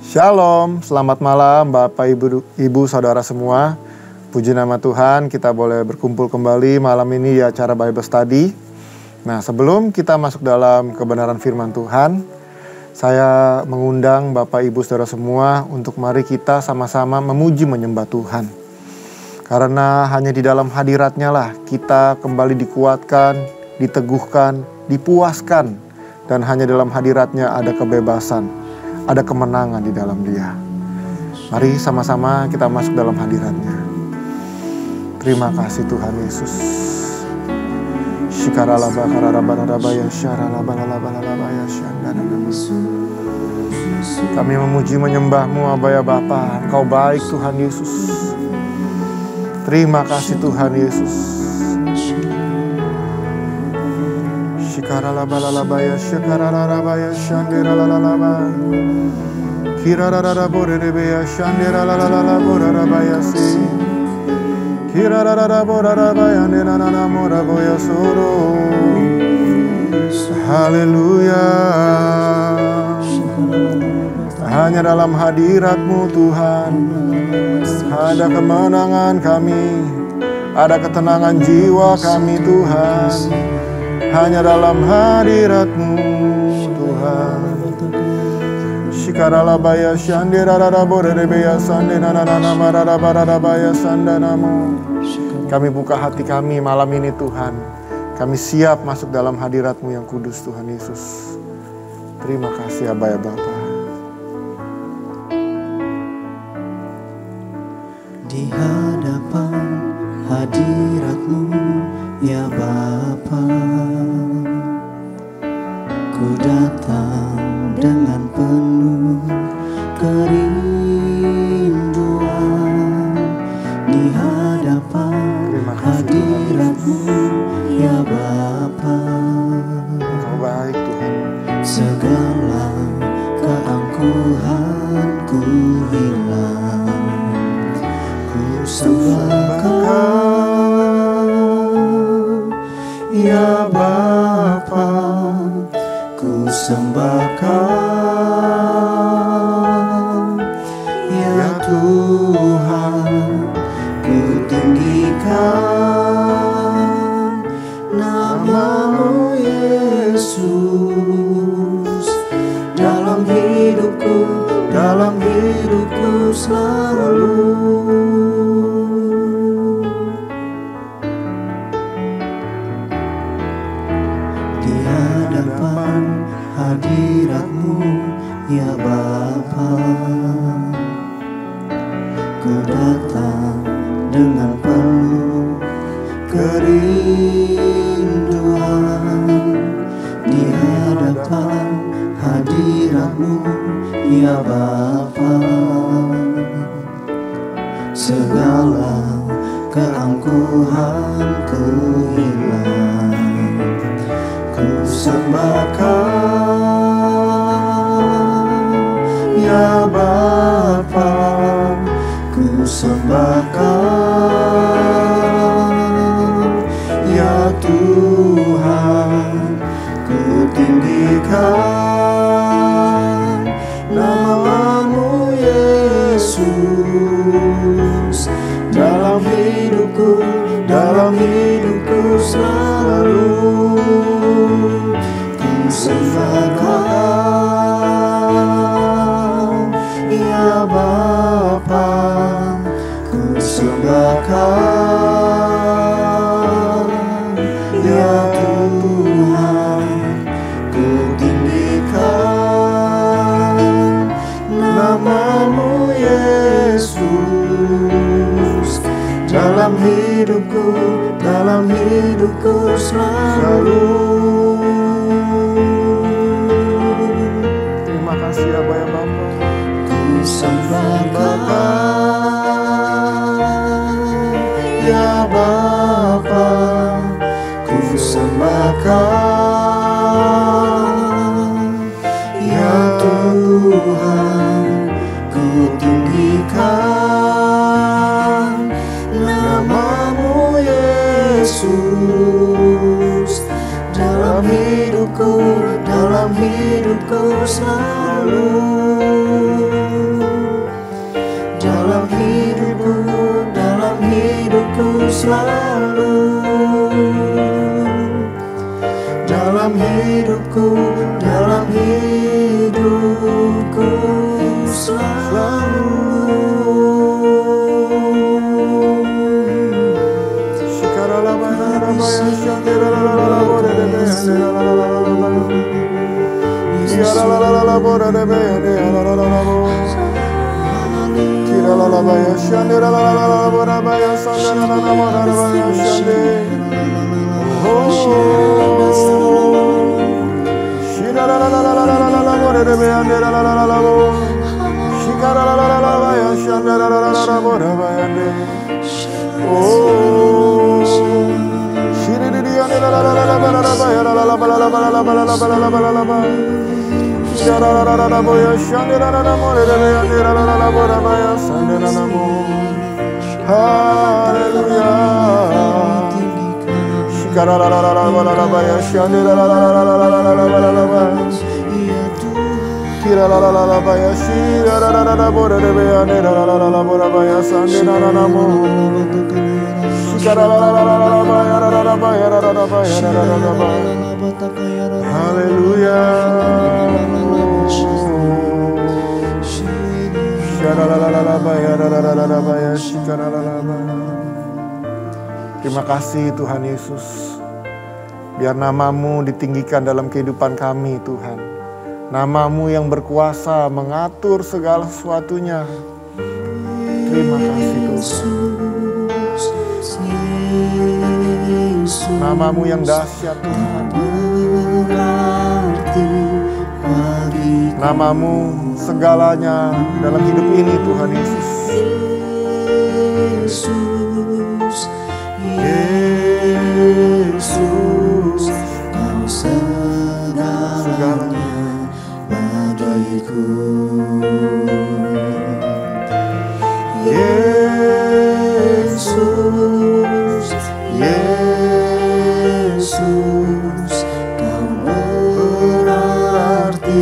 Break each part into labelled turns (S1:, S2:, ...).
S1: Shalom, selamat malam Bapak Ibu Saudara semua. Puji nama Tuhan, kita boleh berkumpul kembali malam ini di acara Bible Study. Nah, sebelum kita masuk dalam kebenaran firman Tuhan, saya mengundang Bapak Ibu Saudara semua untuk mari kita sama-sama memuji menyembah Tuhan. Karena hanya di dalam hadiratnya lah kita kembali dikuatkan, diteguhkan, dipuaskan. Dan hanya dalam hadiratnya ada kebebasan. Ada kemenangan di dalam Dia. Mari sama-sama kita masuk dalam hadirat-Nya. Terima kasih Tuhan Yesus. Kami memuji menyembah-Mu Aba ya Bapa. Engkau baik Tuhan Yesus. Terima kasih Tuhan Yesus. Shikaralabalalabaya shikarararabaya shandiralalaba. Kirarararaborerebeya shandiralalalalaborarabaya si. Kirarararaborarabaya nenananamoraboya soro. Haleluya. Hanya dalam hadirat-Mu Tuhan ada kemenangan kami, ada ketenangan jiwa kami Tuhan. Hanya dalam hadirat-Mu Tuhan. Shikaralabaya shandirararaborerebeya sandenanananamararabarabaya sandanamu. Kami buka hati kami malam ini Tuhan. Kami siap masuk dalam hadirat-Mu yang kudus Tuhan Yesus. Terima kasih Aba ya Bapa.
S2: Di hadapan hadirat-Mu ya Bapa, ku datang dengan penuh kerinduan. Di hadapan hadirat-Mu ya Bapa,
S1: Engkau baik Tuhan.
S2: segala keangkuhanku hilang, ku sembahkan ya Bapa, ku sembahkan ya Tuhan, ku tinggikan nama-Mu Yesus dalam hidupku selalu. Di hadapan hadirat-Mu ya Bapa, ku datang dengan penuh kerinduan. Di hadapan hadirat-Mu ya Bapa, segala keangkuhanku hilang, ku sembahkan ya Bapa, ku sembahkan ya Tuhan, ku tinggikan nama-Mu Yesus dalam hidupku selalu. Ku sembahkan ya Bapa, ku sembahkan ya Tuhan, ku tinggikan nama-Mu Yesus dalam hidupku selalu.
S1: Terima kasih Aba ya Bapa.
S2: Ku sembahkan ya Bapa, ku sembahkan ya Tuhan, ku tinggikan nama-Mu Yesus dalam hidupku selalu. selalu dalam hidupku selalu.
S1: Terima kasih Tuhan Yesus. Biar nama-Mu ditinggikan dalam kehidupan kami Tuhan. Nama-Mu yang berkuasa mengatur segala sesuatunya. Terima kasih Tuhan. Nama-Mu yang dahsyat Tuhan. Nama-Mu segalanya dalam hidup ini Tuhan Yesus.
S2: Yesus, Kau segalanya bagiku. Yesus, Yesus, Kau berarti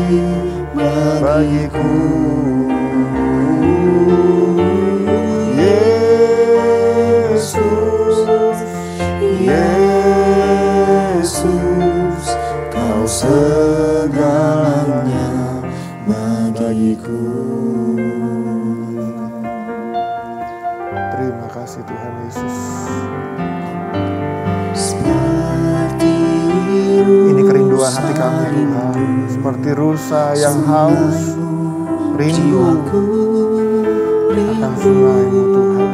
S2: bagiku. Yesus, Kau segalanya bagiku.
S1: Terima kasih Tuhan Yesus. Ini kerinduan hati kami Tuhan. Seperti rusa yang haus, rindu akan sungai-Mu Tuhan.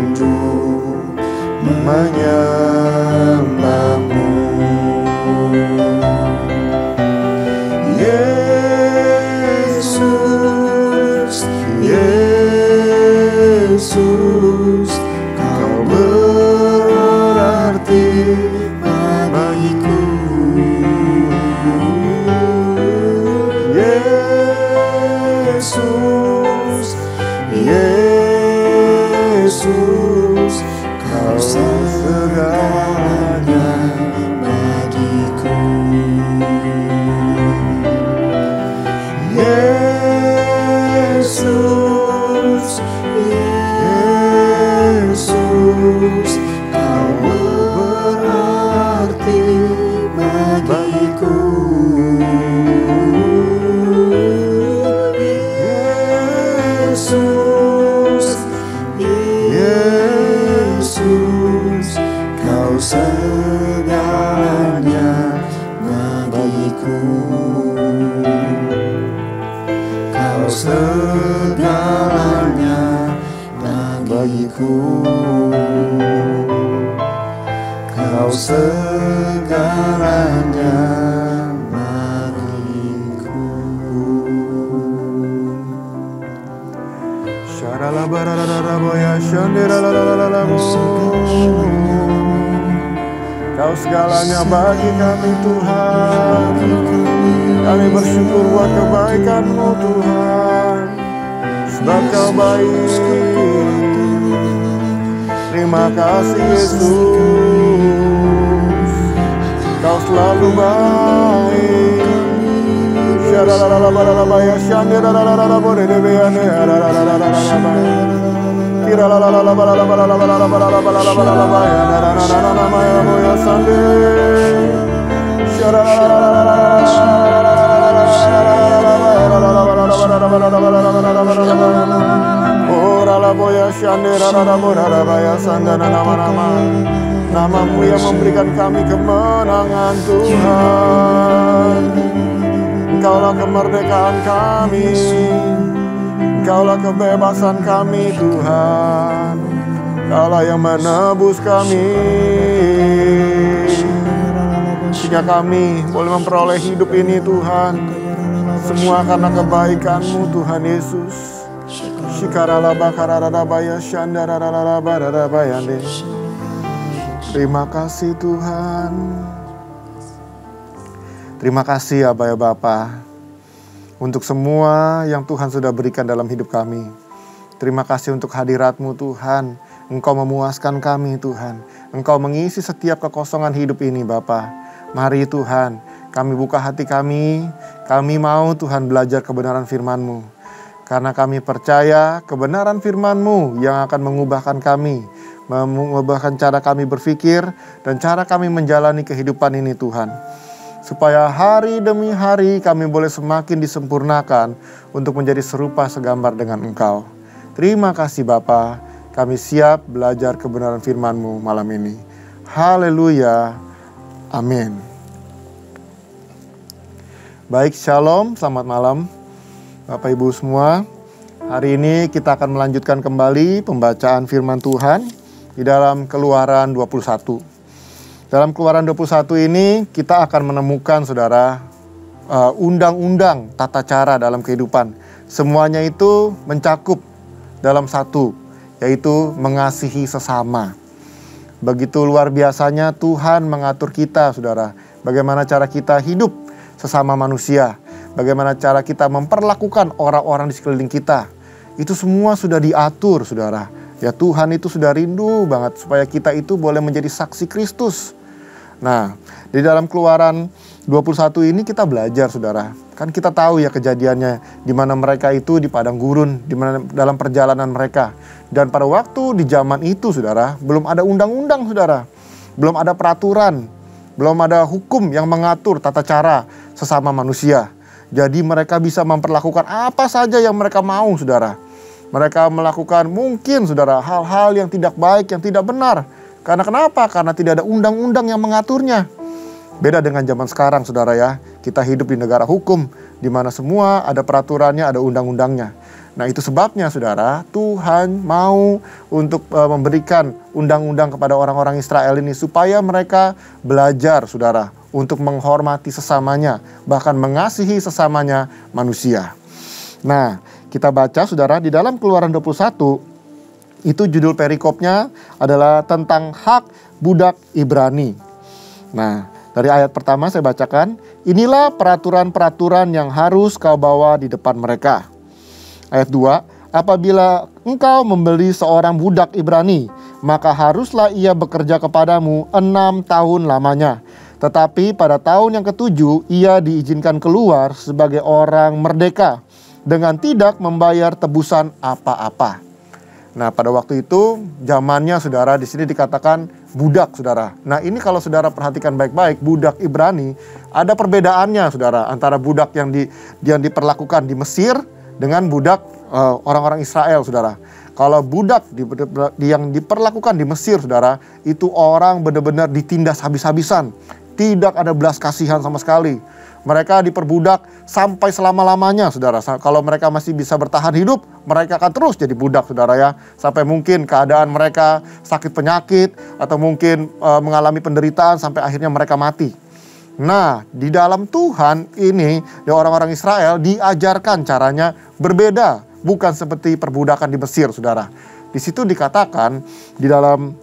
S2: rindu menyembahmu. Yesus, Yesus, Kau berarti bagiku. Yesus, Yesus, Kau segalanya bagiku. Yesus, Yesus, Kau berarti bagiku. Yesus, Yesus, Kau segalanya bagiku. Kau segalanya bagiku. Kau segalanya bagiku.
S1: Kau segalanya bagi kami Tuhan. Kami bersyukur buat kebaikan-Mu Tuhan, sebab Kau baik. Terima kasih Yesus, Kau selalu baik. Nama-Mu yang memberikan kami kemenangan Tuhan. Engkaulah kemerdekaan kami, Engkaulah kebebasan kami Tuhan. Engkaulah yang menebus kami, sehingga kami boleh memperoleh hidup ini Tuhan. Semua karena kebaikan-Mu Tuhan Yesus. Terima kasih Tuhan. Terima kasih ya Bapa, untuk semua yang Tuhan sudah berikan dalam hidup kami. Terima kasih untuk hadirat-Mu Tuhan. Engkau memuaskan kami Tuhan. Engkau mengisi setiap kekosongan hidup ini Bapa. Mari Tuhan, kami buka hati kami. Kami mau Tuhan belajar kebenaran firman-Mu. Karena kami percaya kebenaran firman-Mu yang akan mengubahkan kami. Mengubahkan cara kami berpikir dan cara kami menjalani kehidupan ini Tuhan. Supaya hari demi hari kami boleh semakin disempurnakan untuk menjadi serupa segambar dengan Engkau. Terima kasih Bapa, kami siap belajar kebenaran firman-Mu malam ini. Haleluya, amin. Baik, shalom, selamat malam Bapak Ibu semua. Hari ini kita akan melanjutkan kembali pembacaan firman Tuhan di dalam Keluaran 21. Dalam Keluaran 21 ini kita akan menemukan saudara undang-undang tata cara dalam kehidupan. Semuanya itu mencakup dalam satu, yaitu mengasihi sesama. Begitu luar biasanya Tuhan mengatur kita saudara. Bagaimana cara kita hidup sesama manusia. Bagaimana cara kita memperlakukan orang-orang di sekeliling kita. Itu semua sudah diatur saudara. Ya Tuhan itu sudah rindu banget supaya kita itu boleh menjadi saksi Kristus. Nah, di dalam Keluaran 21 ini kita belajar saudara. Kan kita tahu ya kejadiannya, di mana mereka itu di padang gurun, di mana dalam perjalanan mereka. Dan pada waktu di zaman itu saudara, belum ada undang-undang saudara. Belum ada peraturan, belum ada hukum yang mengatur tata cara sesama manusia. Jadi mereka bisa memperlakukan apa saja yang mereka mau saudara. Mereka melakukan mungkin saudara hal-hal yang tidak baik, yang tidak benar. Karena kenapa? Karena tidak ada undang-undang yang mengaturnya. Beda dengan zaman sekarang saudara ya. Kita hidup di negara hukum, di mana semua ada peraturannya, ada undang-undangnya. Nah, itu sebabnya saudara, Tuhan mau untuk memberikan undang-undang kepada orang-orang Israel ini supaya mereka belajar saudara untuk menghormati sesamanya, bahkan mengasihi sesamanya manusia. Nah, kita baca saudara di dalam Keluaran 21, itu judul perikopnya adalah tentang hak budak Ibrani. Nah, dari ayat pertama saya bacakan, inilah peraturan-peraturan yang harus kau bawa di depan mereka. Ayat 2, apabila engkau membeli seorang budak Ibrani, maka haruslah ia bekerja kepadamu 6 tahun lamanya. Tetapi pada tahun yang ke-7, ia diizinkan keluar sebagai orang merdeka dengan tidak membayar tebusan apa-apa. Nah, pada waktu itu zamannya saudara di sini dikatakan budak saudara. Nah, ini kalau saudara perhatikan baik-baik, budak Ibrani ada perbedaannya saudara antara budak yang diperlakukan di Mesir dengan budak orang-orang Israel saudara. Kalau budak yang diperlakukan di Mesir saudara, itu orang benar-benar ditindas habis-habisan. Tidak ada belas kasihan sama sekali. Mereka diperbudak sampai selama-lamanya saudara. Kalau mereka masih bisa bertahan hidup, mereka akan terus jadi budak saudara ya. Sampai mungkin keadaan mereka sakit penyakit atau mungkin mengalami penderitaan sampai akhirnya mereka mati. Nah, di dalam Tuhan ini, orang-orang Israel diajarkan caranya berbeda. Bukan seperti perbudakan di Mesir saudara. Di situ dikatakan di dalam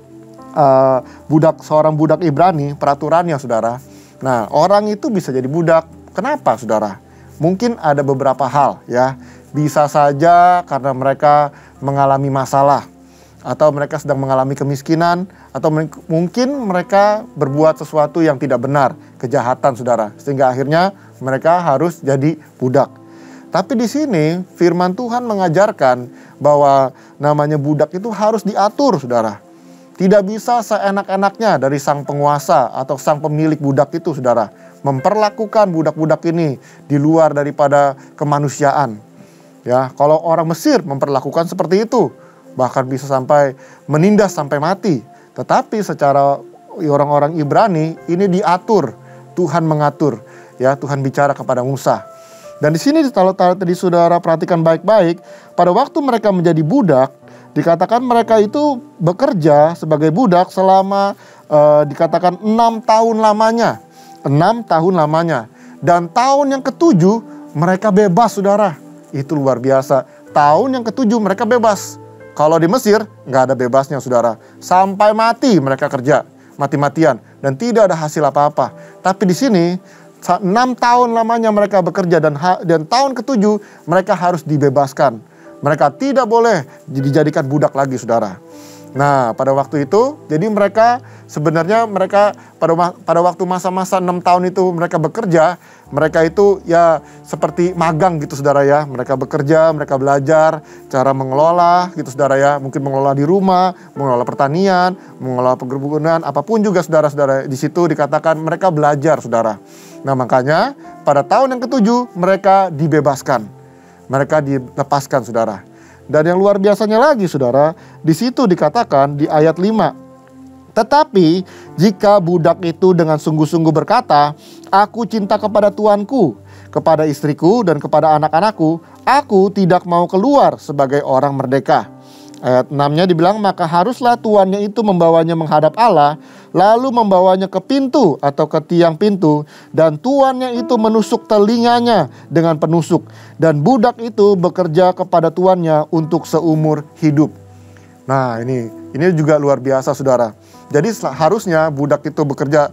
S1: seorang budak Ibrani, peraturannya saudara. Nah, orang itu bisa jadi budak. Kenapa saudara? Mungkin ada beberapa hal ya. Bisa saja karena mereka mengalami masalah, atau mereka sedang mengalami kemiskinan, atau mungkin mereka berbuat sesuatu yang tidak benar, kejahatan saudara, sehingga akhirnya mereka harus jadi budak. Tapi di sini firman Tuhan mengajarkan bahwa namanya budak itu harus diatur saudara. Tidak bisa seenak-enaknya dari sang penguasa atau sang pemilik budak itu saudara memperlakukan budak-budak ini di luar daripada kemanusiaan. Ya, kalau orang Mesir memperlakukan seperti itu, bahkan bisa sampai menindas sampai mati. Tetapi secara orang-orang Ibrani ini diatur, Tuhan mengatur. Ya, Tuhan bicara kepada Musa. Dan di sini kalau tadi saudara perhatikan baik-baik, pada waktu mereka menjadi budak, dikatakan mereka itu bekerja sebagai budak selama dikatakan 6 tahun lamanya. 6 tahun lamanya. Dan tahun yang ke-7 mereka bebas saudara. Itu luar biasa. Tahun yang ke-7 mereka bebas. Kalau di Mesir nggak ada bebasnya saudara. Sampai mati mereka kerja. Mati-matian. Dan tidak ada hasil apa-apa. Tapi di sini 6 tahun lamanya mereka bekerja. Dan tahun ke-7 mereka harus dibebaskan. Mereka tidak boleh dijadikan budak lagi saudara. Nah, pada waktu itu, jadi mereka sebenarnya pada waktu masa-masa 6 tahun itu mereka bekerja, mereka itu ya seperti magang gitu saudara ya. Mereka bekerja, mereka belajar cara mengelola gitu saudara ya. Mungkin mengelola di rumah, mengelola pertanian, mengelola perkebunan, apapun juga saudara-saudara. Di situ dikatakan mereka belajar saudara. Nah, makanya pada tahun yang ke-7 mereka dibebaskan. Mereka dilepaskan saudara. Dan yang luar biasanya lagi saudara, di situ dikatakan di ayat 5. Tetapi jika budak itu dengan sungguh-sungguh berkata, aku cinta kepada tuanku, kepada istriku dan kepada anak-anakku, aku tidak mau keluar sebagai orang merdeka. Ayat 6-nya dibilang, maka haruslah tuannya itu membawanya menghadap Allah, lalu membawanya ke pintu atau ke tiang pintu, dan tuannya itu menusuk telinganya dengan penusuk, dan budak itu bekerja kepada tuannya untuk seumur hidup. Nah, ini juga luar biasa saudara. Jadi harusnya budak itu bekerja,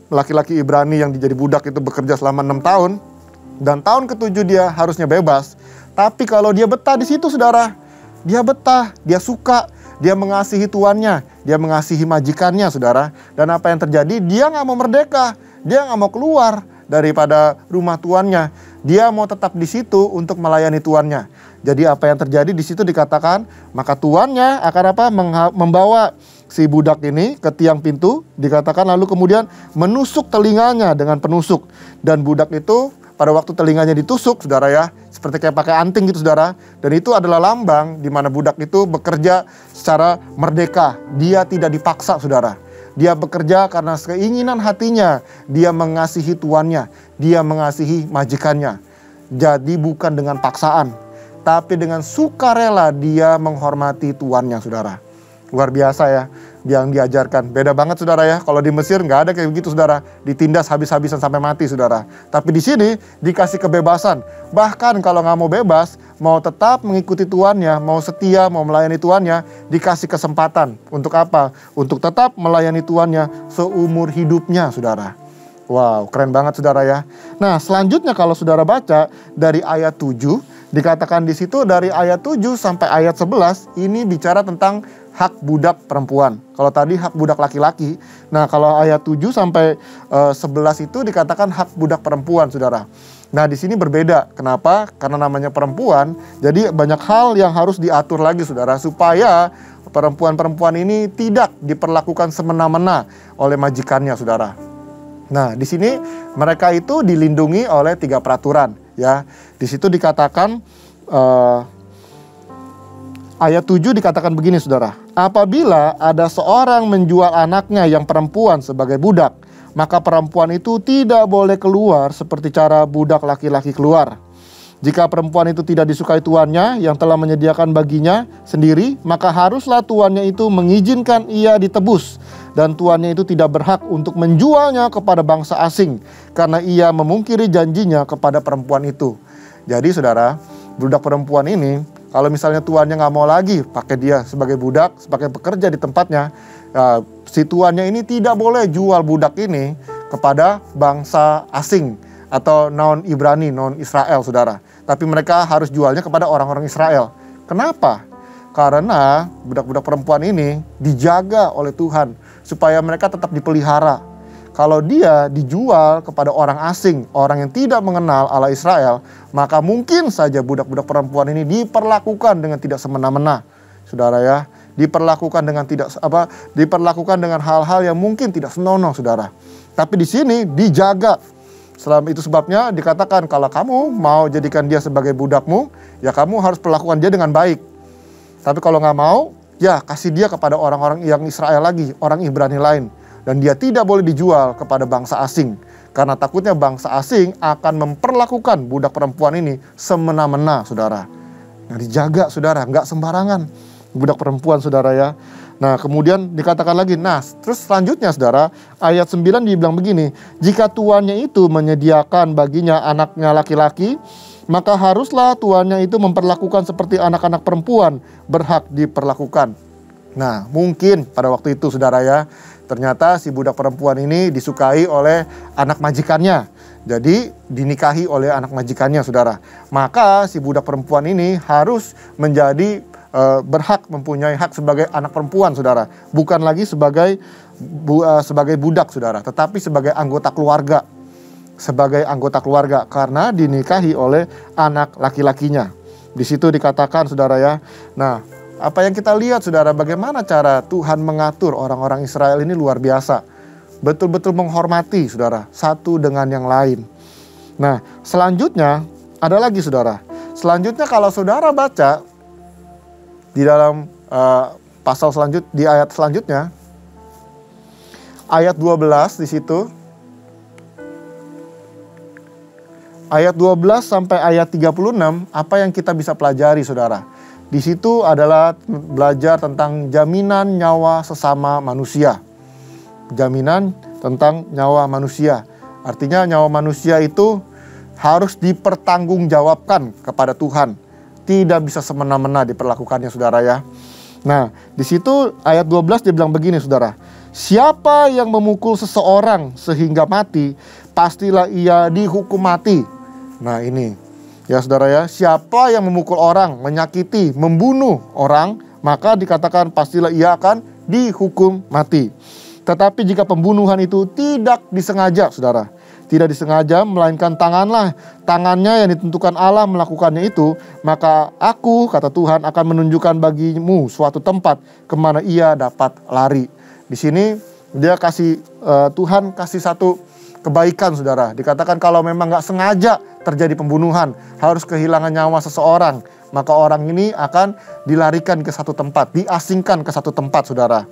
S1: laki-laki Ibrani yang jadi budak itu bekerja selama 6 tahun, dan tahun ke-7 dia harusnya bebas. Tapi kalau dia betah di situ saudara, dia betah, dia suka, dia mengasihi tuannya, dia mengasihi majikannya saudara. Dan apa yang terjadi? Dia nggak mau merdeka, dia nggak mau keluar daripada rumah tuannya. Dia mau tetap di situ untuk melayani tuannya. Jadi apa yang terjadi di situ dikatakan, maka tuannya akan membawa si budak ini ke tiang pintu, dikatakan lalu kemudian menusuk telinganya dengan penusuk. Dan budak itu pada waktu telinganya ditusuk saudara ya, seperti kayak pakai anting gitu saudara. Dan itu adalah lambang di mana budak itu bekerja secara merdeka. Dia tidak dipaksa saudara. Dia bekerja karena keinginan hatinya. Dia mengasihi tuannya. Dia mengasihi majikannya. Jadi bukan dengan paksaan. tapi dengan sukarela dia menghormati tuannya, saudara. Luar biasa ya yang diajarkan. Beda banget saudara ya. Kalau di Mesir nggak ada kayak begitu saudara. Ditindas habis-habisan sampai mati saudara. Tapi di sini dikasih kebebasan. Bahkan kalau nggak mau bebas, mau tetap mengikuti tuannya, mau setia, mau melayani tuannya, dikasih kesempatan. Untuk apa? Untuk tetap melayani tuannya seumur hidupnya saudara. Wow, keren banget saudara ya. Nah, selanjutnya kalau saudara baca dari ayat 7, dikatakan di situ dari ayat 7 sampai ayat 11, ini bicara tentang hak budak perempuan. Kalau tadi hak budak laki-laki. Nah, kalau ayat 7 sampai 11 itu dikatakan hak budak perempuan, saudara. Nah, di sini berbeda. Kenapa? Karena namanya perempuan, jadi banyak hal yang harus diatur lagi, saudara, supaya perempuan-perempuan ini tidak diperlakukan semena-mena oleh majikannya, saudara. Nah, di sini mereka itu dilindungi oleh 3 peraturan, ya. Di situ dikatakan ayat 7 dikatakan begini, saudara. Apabila ada seorang menjual anaknya yang perempuan sebagai budak, maka perempuan itu tidak boleh keluar seperti cara budak laki-laki keluar. Jika perempuan itu tidak disukai tuannya yang telah menyediakan baginya sendiri, maka haruslah tuannya itu mengizinkan ia ditebus. Dan tuannya itu tidak berhak untuk menjualnya kepada bangsa asing, karena ia memungkiri janjinya kepada perempuan itu. Jadi saudara, budak perempuan ini, kalau misalnya tuannya nggak mau lagi pakai dia sebagai budak, sebagai pekerja di tempatnya, si tuannya ini tidak boleh jual budak ini kepada bangsa asing atau non Ibrani, non Israel, saudara. Tapi mereka harus jualnya kepada orang-orang Israel. Kenapa? Karena budak-budak perempuan ini dijaga oleh Tuhan supaya mereka tetap dipelihara. Kalau dia dijual kepada orang asing, orang yang tidak mengenal Allah Israel, maka mungkin saja budak-budak perempuan ini diperlakukan dengan tidak semena-mena, saudara ya. Diperlakukan dengan hal-hal yang mungkin tidak senonoh, saudara. Tapi di sini dijaga. Selama itu sebabnya dikatakan kalau kamu mau jadikan dia sebagai budakmu, ya kamu harus perlakukan dia dengan baik. Tapi kalau nggak mau, ya kasih dia kepada orang-orang yang Israel lagi, orang Ibrani lain. Dan dia tidak boleh dijual kepada bangsa asing. Karena takutnya bangsa asing akan memperlakukan budak perempuan ini semena-mena, saudara. Nah, dijaga, saudara, nggak sembarangan budak perempuan, saudara ya. Nah, kemudian dikatakan lagi, nah terus selanjutnya, saudara, ayat 9 dibilang begini, jika tuannya itu menyediakan baginya anaknya laki-laki, maka haruslah tuannya itu memperlakukan seperti anak-anak perempuan berhak diperlakukan. Nah, mungkin pada waktu itu, saudara ya, ternyata si budak perempuan ini disukai oleh anak majikannya. Jadi dinikahi oleh anak majikannya, saudara. Maka si budak perempuan ini harus menjadi berhak, mempunyai hak sebagai anak perempuan, saudara. Bukan lagi sebagai budak, saudara, tetapi sebagai anggota keluarga. Sebagai anggota keluarga karena dinikahi oleh anak laki-lakinya. Di situ dikatakan, saudara ya. Nah, apa yang kita lihat, saudara, bagaimana cara Tuhan mengatur orang-orang Israel ini luar biasa. Betul-betul menghormati, saudara, satu dengan yang lain. Nah, selanjutnya ada lagi, saudara. Selanjutnya kalau saudara baca di dalam pasal selanjutnya, di ayat selanjutnya, ayat 12 di situ. Ayat 12 sampai ayat 36, apa yang kita bisa pelajari, saudara? Di situ adalah belajar tentang jaminan nyawa sesama manusia. Jaminan tentang nyawa manusia. Artinya nyawa manusia itu harus dipertanggungjawabkan kepada Tuhan. Tidak bisa semena-mena diperlakukannya, saudara ya. Nah, di situ ayat 12 dia bilang begini, saudara. Siapa yang memukul seseorang sehingga mati, pastilah ia dihukum mati. Nah, ini ya, saudara ya, siapa yang memukul orang, menyakiti, membunuh orang, maka dikatakan pastilah ia akan dihukum mati. Tetapi jika pembunuhan itu tidak disengaja, saudara, tidak disengaja, melainkan tangannya yang ditentukan Allah melakukannya itu, maka aku, kata Tuhan, akan menunjukkan bagimu suatu tempat kemana ia dapat lari. Di sini dia kasih, Tuhan kasih satu kebaikan, saudara. Dikatakan kalau memang nggak sengaja terjadi pembunuhan, harus kehilangan nyawa seseorang, maka orang ini akan dilarikan ke satu tempat, diasingkan ke satu tempat, saudara.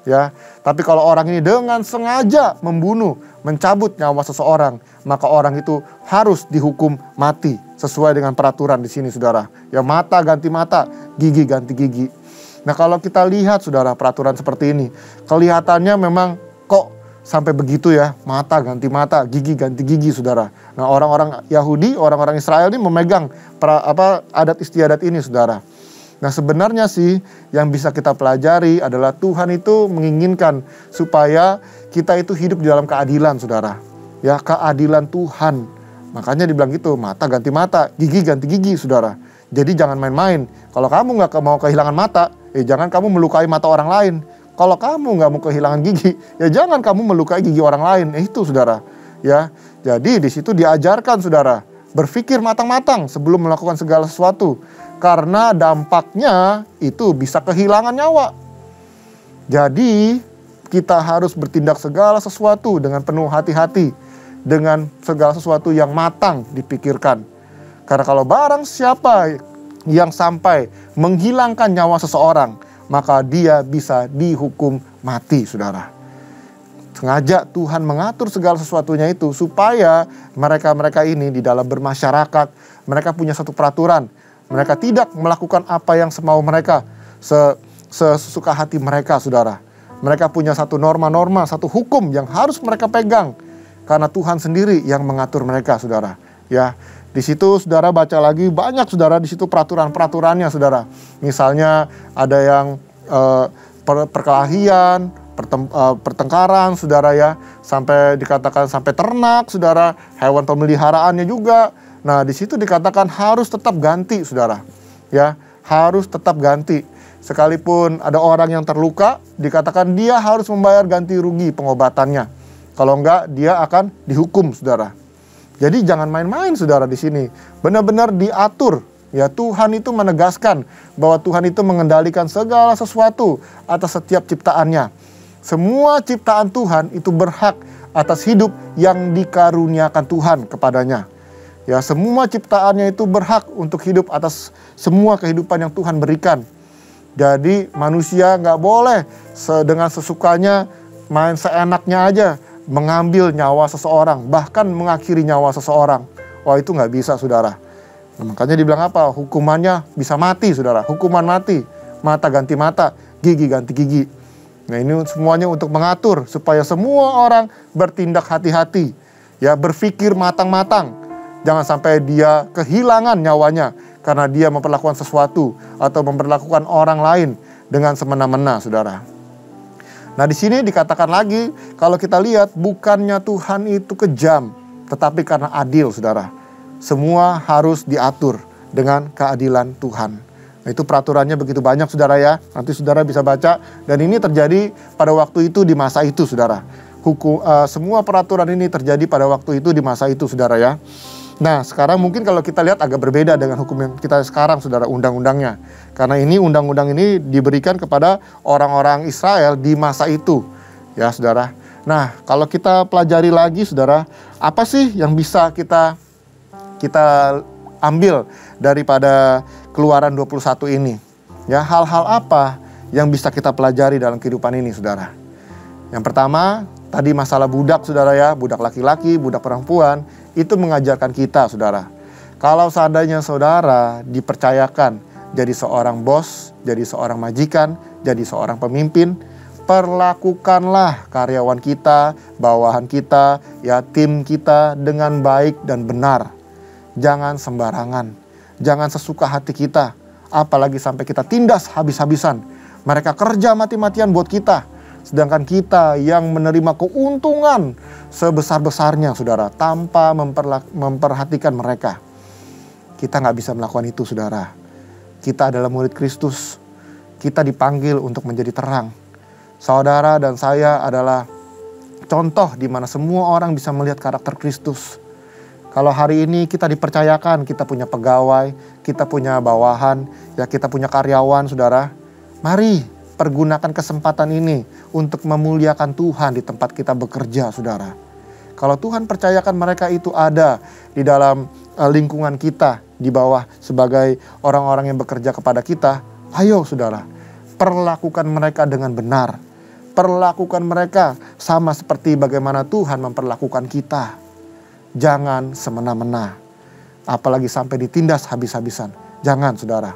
S1: Ya, tapi kalau orang ini dengan sengaja membunuh, mencabut nyawa seseorang, maka orang itu harus dihukum mati. sesuai dengan peraturan di sini saudara. Ya mata ganti mata, gigi ganti gigi. Nah kalau kita lihat saudara peraturan seperti ini, kelihatannya memang kok sampai begitu ya, mata ganti mata, gigi ganti gigi saudara. Nah orang-orang Yahudi, orang-orang Israel ini memegang adat istiadat ini saudara. Nah sebenarnya sih yang bisa kita pelajari adalah Tuhan itu menginginkan supaya kita itu hidup di dalam keadilan saudara. Ya keadilan Tuhan. Makanya dibilang gitu, mata ganti mata, gigi ganti gigi saudara. Jadi jangan main-main. Kalau kamu nggak mau kehilangan mata, jangan kamu melukai mata orang lain. Kalau kamu nggak mau kehilangan gigi, ya jangan kamu melukai gigi orang lain. Itu saudara. Ya, jadi di situ diajarkan saudara, berpikir matang-matang sebelum melakukan segala sesuatu. Karena dampaknya itu bisa kehilangan nyawa. Jadi kita harus bertindak segala sesuatu dengan penuh hati-hati. Dengan segala sesuatu yang matang dipikirkan. Karena kalau barang siapa yang sampai menghilangkan nyawa seseorang, maka dia bisa dihukum mati saudara. Sengaja Tuhan mengatur segala sesuatunya itu supaya mereka-mereka ini di dalam bermasyarakat, mereka punya satu peraturan. Mereka tidak melakukan apa yang semau mereka, sesuka hati mereka saudara. Mereka punya satu norma-norma, satu hukum yang harus mereka pegang. Karena Tuhan sendiri yang mengatur mereka saudara. Ya, di situ saudara baca lagi banyak saudara di situ peraturan-peraturannya saudara. Misalnya ada yang perkelahian, pertengkaran saudara ya, sampai dikatakan sampai ternak saudara, hewan pemeliharaannya juga. Nah, di situ dikatakan harus tetap ganti saudara. Ya, harus tetap ganti. Sekalipun ada orang yang terluka, dikatakan dia harus membayar ganti rugi pengobatannya. Kalau enggak, dia akan dihukum saudara. Jadi jangan main-main saudara di sini. Benar-benar diatur. Ya, Tuhan itu menegaskan bahwa Tuhan itu mengendalikan segala sesuatu atas setiap ciptaannya. Semua ciptaan Tuhan itu berhak atas hidup yang dikaruniakan Tuhan kepadanya. Ya, semua ciptaannya itu berhak untuk hidup atas semua kehidupan yang Tuhan berikan. Jadi manusia nggak boleh dengan sesukanya main seenaknya aja mengambil nyawa seseorang, bahkan mengakhiri nyawa seseorang. Wah, itu nggak bisa saudara. Nah, makanya dibilang apa? Hukumannya bisa mati saudara. Hukuman mati, mata ganti mata, gigi ganti gigi. Nah ini semuanya untuk mengatur supaya semua orang bertindak hati-hati. Ya, berpikir matang-matang. Jangan sampai dia kehilangan nyawanya karena dia memperlakukan sesuatu atau memperlakukan orang lain dengan semena-mena saudara. Nah di sini dikatakan lagi, kalau kita lihat bukannya Tuhan itu kejam, tetapi karena adil saudara. Semua harus diatur dengan keadilan Tuhan. Nah, itu peraturannya begitu banyak saudara ya. Nanti saudara bisa baca, dan ini terjadi pada waktu itu di masa itu saudara. Semua peraturan ini terjadi pada waktu itu di masa itu saudara ya. Nah sekarang mungkin kalau kita lihat agak berbeda dengan hukum yang kita sekarang saudara, undang-undangnya. Karena ini undang-undang ini diberikan kepada orang-orang Israel di masa itu. Ya saudara. Nah kalau kita pelajari lagi saudara, apa sih yang bisa kita ambil daripada Keluaran 21 ini? Ya, hal-hal apa yang bisa kita pelajari dalam kehidupan ini saudara? Yang pertama, tadi masalah budak saudara ya, budak laki-laki, budak perempuan. Itu mengajarkan kita saudara, kalau seandainya saudara dipercayakan jadi seorang bos, jadi seorang majikan, jadi seorang pemimpin, perlakukanlah karyawan kita, bawahan kita, ya tim kita dengan baik dan benar. Jangan sembarangan, jangan sesuka hati kita, apalagi sampai kita tindas habis-habisan. Mereka kerja mati-matian buat kita, sedangkan kita yang menerima keuntungan sebesar-besarnya saudara, tanpa memperhatikan mereka. Kita nggak bisa melakukan itu saudara. Kita adalah murid Kristus. Kita dipanggil untuk menjadi terang. Saudara dan saya adalah contoh di mana semua orang bisa melihat karakter Kristus. Kalau hari ini kita dipercayakan, kita punya pegawai, kita punya bawahan, ya kita punya karyawan saudara. Mari pergunakan kesempatan ini untuk memuliakan Tuhan di tempat kita bekerja saudara. Kalau Tuhan percayakan mereka itu ada di dalam lingkungan kita, di bawah sebagai orang-orang yang bekerja kepada kita, ayo saudara, perlakukan mereka dengan benar. Perlakukan mereka sama seperti bagaimana Tuhan memperlakukan kita. Jangan semena-mena. apalagi sampai ditindas habis-habisan. Jangan saudara.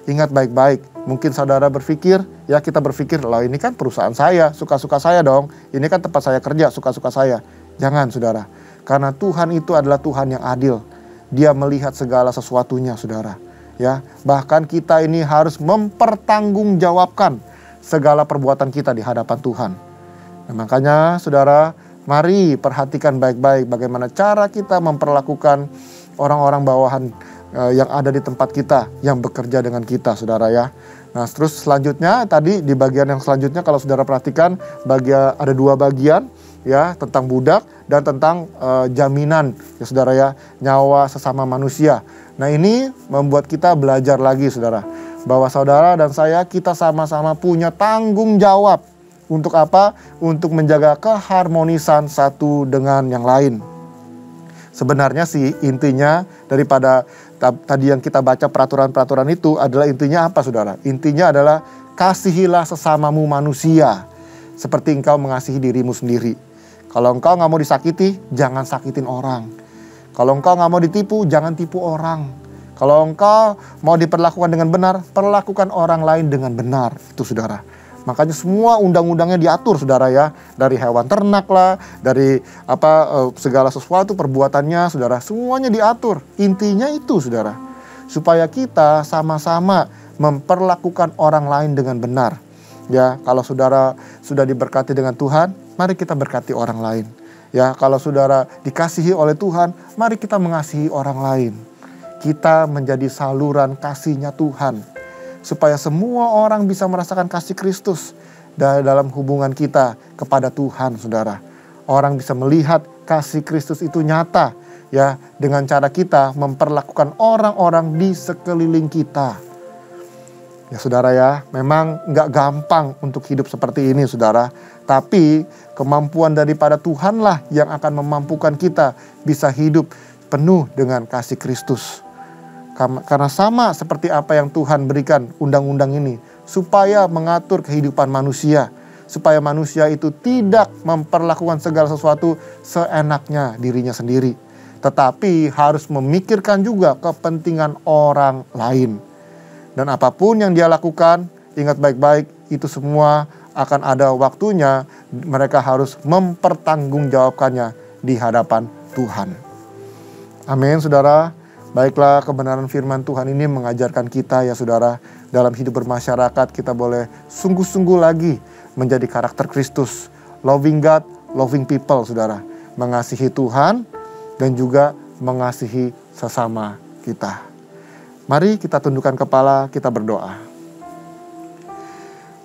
S1: Ingat baik-baik, mungkin saudara berpikir, ya kita berpikir, lah ini kan perusahaan saya, suka-suka saya dong. Ini kan tempat saya kerja, suka-suka saya. Jangan saudara, karena Tuhan itu adalah Tuhan yang adil. Dia melihat segala sesuatunya saudara. Ya, bahkan kita ini harus mempertanggungjawabkan segala perbuatan kita di hadapan Tuhan. Nah, makanya saudara, mari perhatikan baik-baik bagaimana cara kita memperlakukan orang-orang bawahan yang ada di tempat kita, yang bekerja dengan kita saudara ya. Nah terus selanjutnya tadi di bagian yang selanjutnya kalau saudara perhatikan ada 2 bagian ya, tentang budak dan tentang jaminan ya saudara ya, nyawa sesama manusia. Nah ini membuat kita belajar lagi saudara, bahwa saudara dan saya kita sama-sama punya tanggung jawab. Untuk apa? Untuk menjaga keharmonisan satu dengan yang lain. Sebenarnya sih intinya daripada tadi yang kita baca peraturan-peraturan itu adalah intinya apa saudara? Intinya adalah kasihilah sesamamu manusia seperti engkau mengasihi dirimu sendiri. Kalau engkau gak mau disakiti, jangan sakitin orang. Kalau engkau gak mau ditipu, jangan tipu orang. Kalau engkau mau diperlakukan dengan benar, perlakukan orang lain dengan benar. Itu saudara. Makanya semua undang-undangnya diatur saudara ya. Dari hewan ternak lah, dari segala sesuatu perbuatannya saudara. Semuanya diatur. Intinya itu saudara. Supaya kita sama-sama memperlakukan orang lain dengan benar. Ya, kalau saudara sudah diberkati dengan Tuhan, mari kita berkati orang lain. Ya, kalau saudara dikasihi oleh Tuhan, mari kita mengasihi orang lain. Kita menjadi saluran kasih-Nya Tuhan. Supaya semua orang bisa merasakan kasih Kristus dalam hubungan kita kepada Tuhan, saudara. Orang bisa melihat kasih Kristus itu nyata, ya, dengan cara kita memperlakukan orang-orang di sekeliling kita. Ya, saudara ya, memang nggak gampang untuk hidup seperti ini, saudara. Tapi kemampuan daripada Tuhanlah yang akan memampukan kita bisa hidup penuh dengan kasih Kristus. Karena sama seperti apa yang Tuhan berikan undang-undang ini. Supaya mengatur kehidupan manusia. Supaya manusia itu tidak memperlakukan segala sesuatu seenaknya dirinya sendiri. Tetapi harus memikirkan juga kepentingan orang lain. Dan apapun yang dia lakukan, ingat baik-baik, itu semua akan ada waktunya. Mereka harus mempertanggungjawabkannya di hadapan Tuhan. Amin saudara. Baiklah, kebenaran firman Tuhan ini mengajarkan kita ya saudara, dalam hidup bermasyarakat kita boleh sungguh-sungguh lagi menjadi karakter Kristus. Loving God, loving people saudara. Mengasihi Tuhan dan juga mengasihi sesama kita. Mari kita tundukkan kepala, kita berdoa.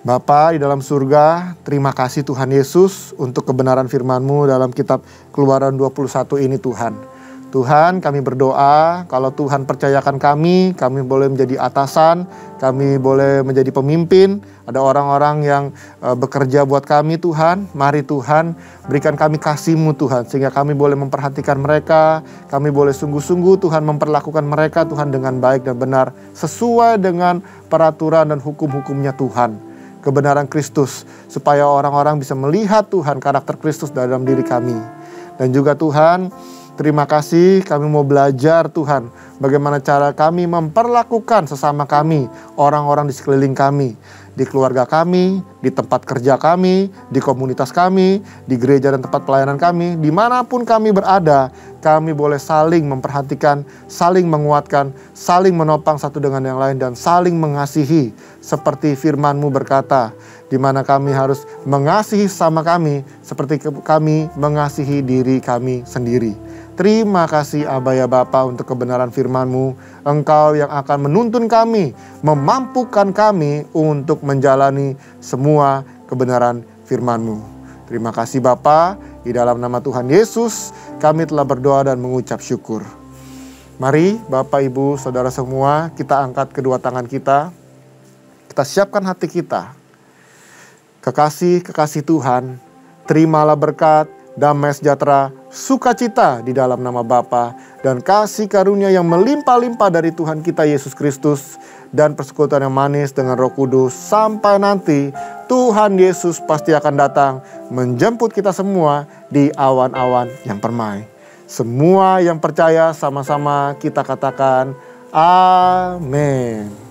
S1: Bapa di dalam surga, terima kasih Tuhan Yesus untuk kebenaran firman-Mu dalam kitab Keluaran 21 ini Tuhan. Tuhan, kami berdoa kalau Tuhan percayakan kami boleh menjadi atasan, kami boleh menjadi pemimpin. Ada orang-orang yang bekerja buat kami Tuhan. Mari Tuhan, berikan kami kasih-Mu Tuhan, sehingga kami boleh memperhatikan mereka. Kami boleh sungguh-sungguh Tuhan memperlakukan mereka Tuhan dengan baik dan benar, sesuai dengan peraturan dan hukum-hukumnya Tuhan. Kebenaran Kristus, supaya orang-orang bisa melihat Tuhan karakter Kristus dalam diri kami. Dan juga Tuhan, terima kasih, kami mau belajar Tuhan, bagaimana cara kami memperlakukan sesama kami, orang-orang di sekeliling kami, di keluarga kami, di tempat kerja kami, di komunitas kami, di gereja dan tempat pelayanan kami, dimanapun kami berada, kami boleh saling memperhatikan, saling menguatkan, saling menopang satu dengan yang lain, dan saling mengasihi, seperti firman-Mu berkata, di mana kami harus mengasihi sama kami, seperti kami mengasihi diri kami sendiri. Terima kasih Aba ya Bapa untuk kebenaran firman-Mu. Engkau yang akan menuntun kami, memampukan kami untuk menjalani semua kebenaran firman-Mu. Terima kasih Bapa, di dalam nama Tuhan Yesus kami telah berdoa dan mengucap syukur. Mari Bapak Ibu Saudara semua, kita angkat kedua tangan kita. Kita siapkan hati kita. Kekasih Tuhan, terimalah berkat, damai sejahtera, sukacita di dalam nama Bapa dan kasih karunia yang melimpah-limpah dari Tuhan kita Yesus Kristus dan persekutuan yang manis dengan Roh Kudus sampai nanti Tuhan Yesus pasti akan datang menjemput kita semua di awan-awan yang permai. Semua yang percaya sama-sama kita katakan amin.